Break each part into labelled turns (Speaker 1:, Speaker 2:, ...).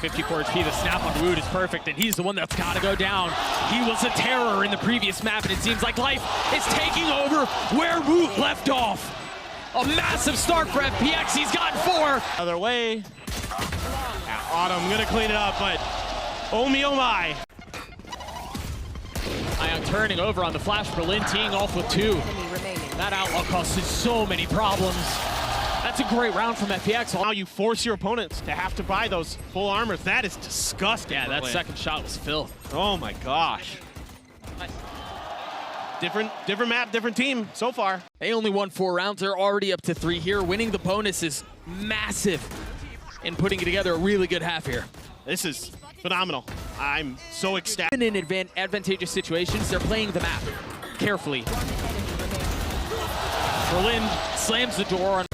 Speaker 1: 54 HP. The snap on Wood is perfect, and he's the one that's got to go down. He was a terror in the previous map, and it seems like Life is taking over where Woot left off. A massive start for FPX. He's got 4.
Speaker 2: Other way. Autumn gonna clean it up, but oh me, oh my.
Speaker 1: Ion turning over on the flash. Berlin teeing off with 2. That outlaw costed so many problems. That's a great round from FPX.
Speaker 2: Now you force your opponents to have to buy those full armors. That is disgusting.
Speaker 1: Yeah, that second shot was filth.
Speaker 2: Oh my gosh. Different map, different team so far.
Speaker 1: They only won 4 rounds. They're already up to 3 here. Winning the bonus is massive in putting together a really good half here.
Speaker 2: This is phenomenal. I'm so ecstatic.
Speaker 1: In advantageous situations, they're playing the map carefully. Berlin slams the door on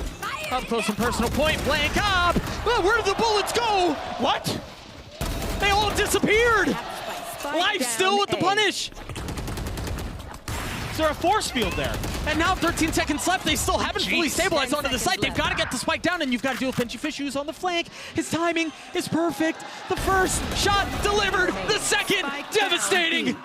Speaker 1: up close and personal point blank up. Oh, where did the bullets go? What? They all disappeared. Life still with the punish.
Speaker 2: Is there a force field there?
Speaker 1: And now 13 seconds left. They still haven't fully stabilized onto the site. They've got to get the spike down, and you've got to deal with Benji who's on the flank. His timing is perfect. The first shot delivered. The second, devastating.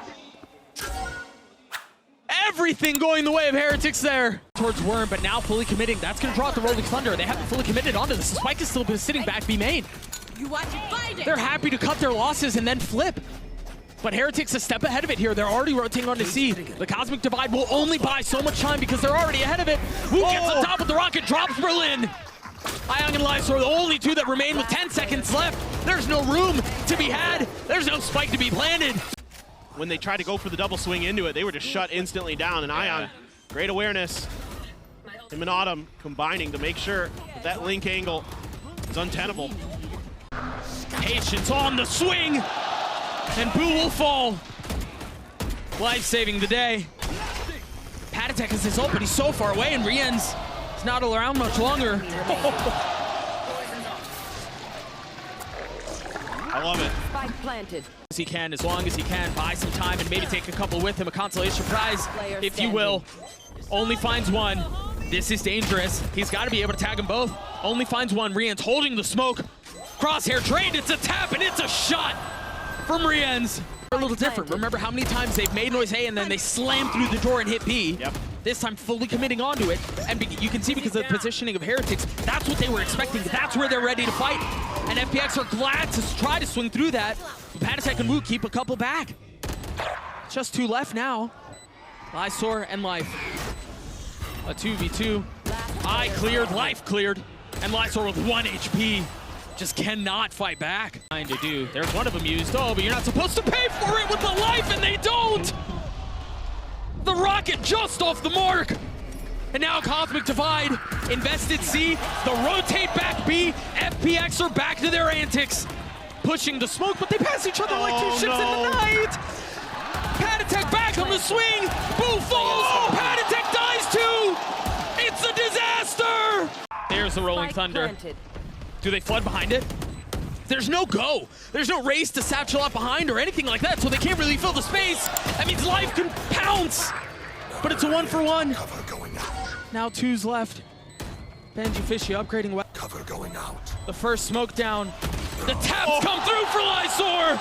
Speaker 1: Everything going the way of Heretics there. Towards Worm, but now fully committing. That's going to draw out the Rolling Thunder. They haven't fully committed onto this. The spike is still sitting back B main. They're happy to cut their losses and then flip. But Heretics a step ahead of it here. They're already rotating onto C. The Cosmic Divide will only buy so much time because they're already ahead of it. Who gets on top of the rocket, drops Berlin. Ion and Live are the only 2 that remain with 10 seconds left. There's no room to be had. There's no spike to be planted.
Speaker 2: When they tried to go for the double swing into it, they were just shut instantly down. And Ion, great awareness. Him and Autumn combining to make sure that link angle is untenable.
Speaker 1: Patience on the swing. And Boo will fall. Life saving the day. Patatek is his ult, but he's so far away, and Rien's is not around much longer.
Speaker 2: I love it.
Speaker 3: Spike planted.
Speaker 1: As he can, as long as he can, buy some time and maybe take a couple with him. A consolation prize, if you will. Only finds 1. This is dangerous. He's got to be able to tag them both. Only finds 1. Rien's holding the smoke. Crosshair trade. It's a tap and it's a shot from Rien's. A little different. Remember how many times they've made noise A and then they slam through the door and hit B.
Speaker 2: Yep.
Speaker 1: This time fully committing onto it. And you can see because of the positioning of Heretics, that's what they were expecting. That's where they're ready to fight. And FPX are glad to try to swing through that. Patatek and Wu keep a couple back. Just 2 left now. Lysor and Life. A 2v2. Eye cleared, Life cleared. And Lysor with 1 HP. Just cannot fight back. Trying to do. There's one of them used. Oh, but you're not supposed to pay for it with the Life, and they don't! The rocket just off the mark. And now Cosmic Divide, invested C, the rotate back B, FPX are back to their antics. Pushing the smoke, but they pass each other like 2 ships in the night. Patatek back on the swing, Boo falls, Patatek dies too! It's a disaster! There's the Rolling Thunder. Do they flood behind it? There's no go. There's no race to satchel up behind or anything like that, so they can't really fill the space. That means Life can pounce. But it's a 1-for-1. Now 2's left. Benji upgrading well.
Speaker 4: Cover going out.
Speaker 1: The first smoke down. The taps come through for Lysor.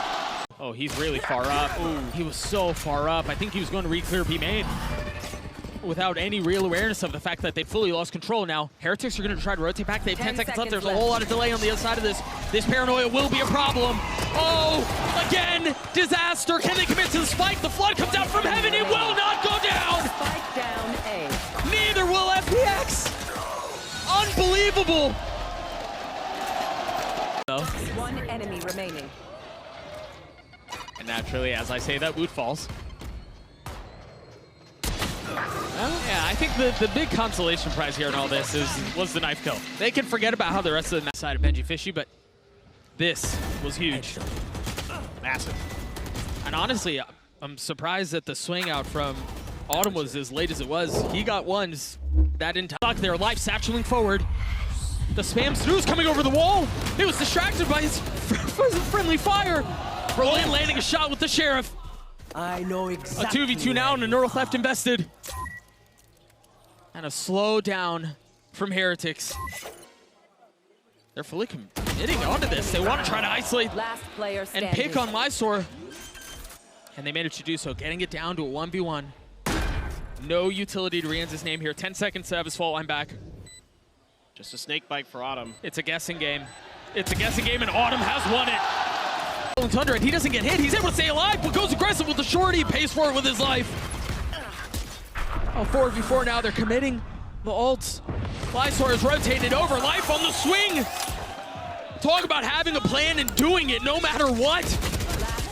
Speaker 1: Oh, he's really far up. Ooh, he was so far up. I think he was going to re-clear B main without any real awareness of the fact that they fully lost control now. Heretics are going to try to rotate back. They have 10 seconds left. There's a whole lot of delay on the other side of this. This paranoia will be a problem. Oh, again, disaster. Can they commit to the spike? The flood comes out from heaven. It will not go down.
Speaker 3: Spike down A.
Speaker 1: Neither will FPX. Unbelievable.
Speaker 3: 1 enemy remaining.
Speaker 1: And naturally, as I say that, Woot falls. Yeah, I think the big consolation prize here in all this was the knife kill. They can forget about how the rest of the side of Benji, but this was huge.
Speaker 2: Massive.
Speaker 1: And honestly, I'm surprised that the swing out from Autumn was as late as it was. He got ones that didn't talk there. Life satcheling forward. The spam snooze coming over the wall. It was distracted by his friendly fire. Berlin landing a shot with the Sheriff.
Speaker 4: I know exactly.
Speaker 1: A 2v2 now and a North left invested. And a slow down from Heretics. They're fully committing onto this. They want to try to isolate
Speaker 3: Last player
Speaker 1: and
Speaker 3: standing.
Speaker 1: pick on Lysor. And they managed to do so, getting it down to a 1v1. No utility to Rian's name here. 10 seconds to have his fault line back.
Speaker 2: Just a snake bite for Autumn.
Speaker 1: It's a guessing game. It's a guessing game, and Autumn has won it. Thunder, and he doesn't get hit. He's able to stay alive, but goes aggressive with the shorty. Pays for it with his life. Oh, 4v4 now. They're committing the ults. Lysor is rotated over. Life on the swing. Talk about having a plan and doing it no matter what.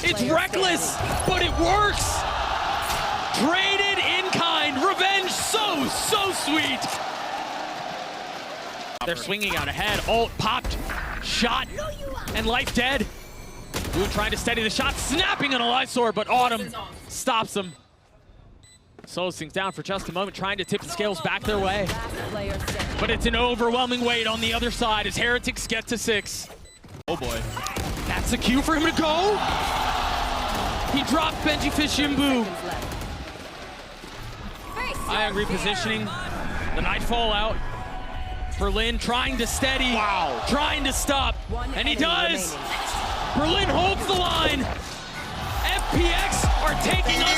Speaker 1: It's reckless, but it works. Traded in kind. Revenge so sweet. They're swinging out ahead. Ult popped, shot, and Life dead. Blue trying to steady the shot, snapping on a Lysor, but Autumn stops him. Slows things down for just a moment, trying to tip the scales back their way. But it's an overwhelming weight on the other side as Heretics get to 6. Oh boy. That's the cue for him to go. He dropped Benji Fishimbu. Ion repositioning. The Nightfall out. Berlin trying to steady.
Speaker 2: Wow.
Speaker 1: Trying to stop. And he does. Berlin holds the line. FPX are taking us